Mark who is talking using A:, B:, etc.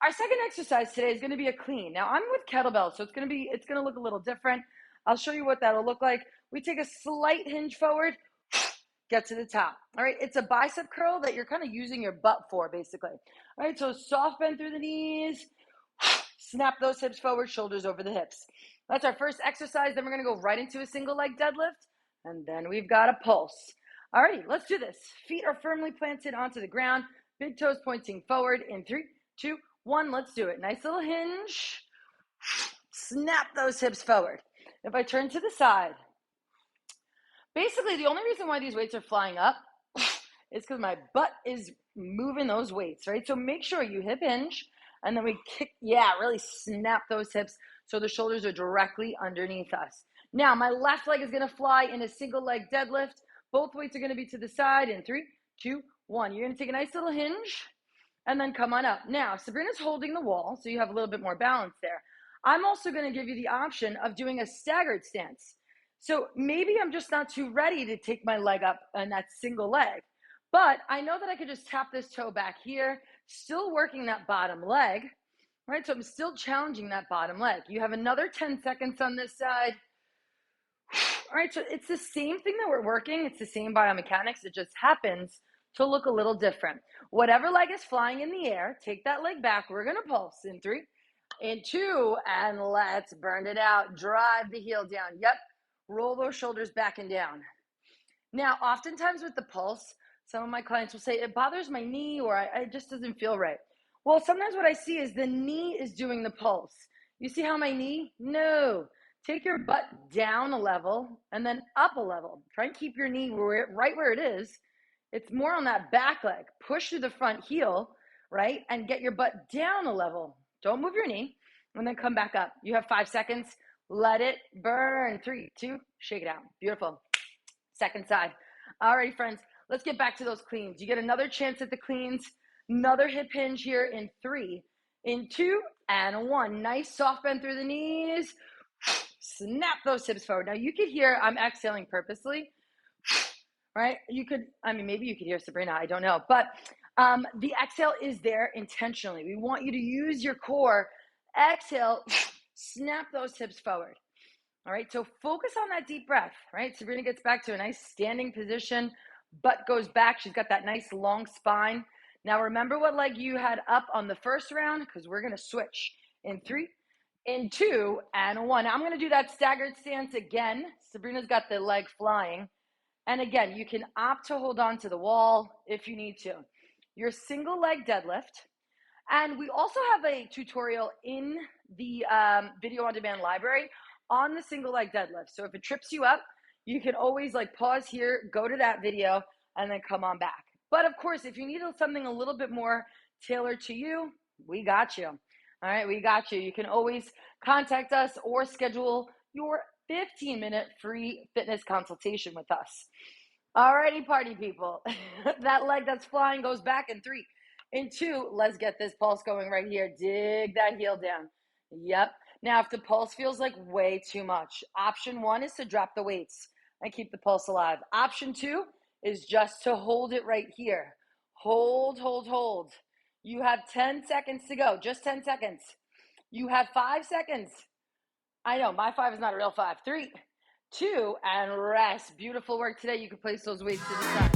A: Our second exercise today is going to be a clean. Now I'm with kettlebells, so it's going to look a little different. I'll show you what that'll look like. We take a slight hinge forward, get to the top. All right, it's a bicep curl that you're kind of using your butt for, basically. All right, so soft bend through the knees, snap those hips forward, shoulders over the hips. That's our first exercise. Then we're going to go right into a single leg deadlift, and then we've got a pulse. All right, let's do this. Feet are firmly planted onto the ground, big toes pointing forward in 3, 2, 1. Let's do it. Nice little hinge. Snap those hips forward. If I turn to the side, basically the only reason why these weights are flying up is because my butt is moving those weights, right? So make sure you hip hinge, and then we kick, really snap those hips so the shoulders are directly underneath us. Now my left leg is going to fly in a single leg deadlift. Both weights are going to be to the side in 3, 2, 1. You're going to take a nice little hinge and then come on up. Now Sabrina's holding the wall, so you have a little bit more balance there. I'm also going to give you the option of doing a staggered stance. So maybe I'm just not too ready to take my leg up on that single leg, but I know that I could just tap this toe back here, still working that bottom leg, right? So I'm still challenging that bottom leg. You have another 10 seconds on this side. All right, so it's the same thing that we're working. It's the same biomechanics. It just happens to look a little different. Whatever leg is flying in the air, take that leg back. We're going to pulse in 3, in 2, and let's burn it out. Drive the heel down. Yep. Roll those shoulders back and down. Now, oftentimes with the pulse, some of my clients will say, it bothers my knee, or it just doesn't feel right. Well, sometimes what I see is the knee is doing the pulse. You see how my knee? No. Take your butt down a level and then up a level. Try and keep your knee right where it is. It's more on that back leg. Push through the front heel, right? And get your butt down a level. Don't move your knee, and then come back up. You have 5 seconds. Let it burn. 3, 2, shake it out. Beautiful. Second side. All right, friends, let's get back to those cleans. You get another chance at the cleans. Another hip hinge here in 3, in 2, and 1. Nice soft bend through the knees. Snap those hips forward. Now you could hear I'm exhaling purposely, right? Maybe you could hear Sabrina, I don't know. But the exhale is there intentionally. We want you to use your core. Exhale, snap those hips forward. All right, so focus on that deep breath, right? Sabrina gets back to a nice standing position. Butt goes back. She's got that nice long spine. Now remember what leg you had up on the first round, because we're going to switch in 3, in 2, and 1. Now I'm going to do that staggered stance again. Sabrina's got the leg flying. And again, you can opt to hold on to the wall if you need to. Your single leg deadlift. And we also have a tutorial in the video on demand library on the single leg deadlift. So if it trips you up, you can always pause here, go to that video, and then come on back. But of course, if you need something a little bit more tailored to you, we got you. All right, we got you. You can always contact us or schedule your 15-minute free fitness consultation with us. All righty, party people. That leg that's flying goes back in 3, in 2. Let's get this pulse going right here. Dig that heel down. Yep. Now, if the pulse feels like way too much, option 1 is to drop the weights and keep the pulse alive. Option 2 is just to hold it right here. Hold, hold, hold. You have 10 seconds to go. Just 10 seconds. You have 5 seconds. I know, my 5 is not a real 5. 3, 2, and rest. Beautiful work today. You can place those weights to the side.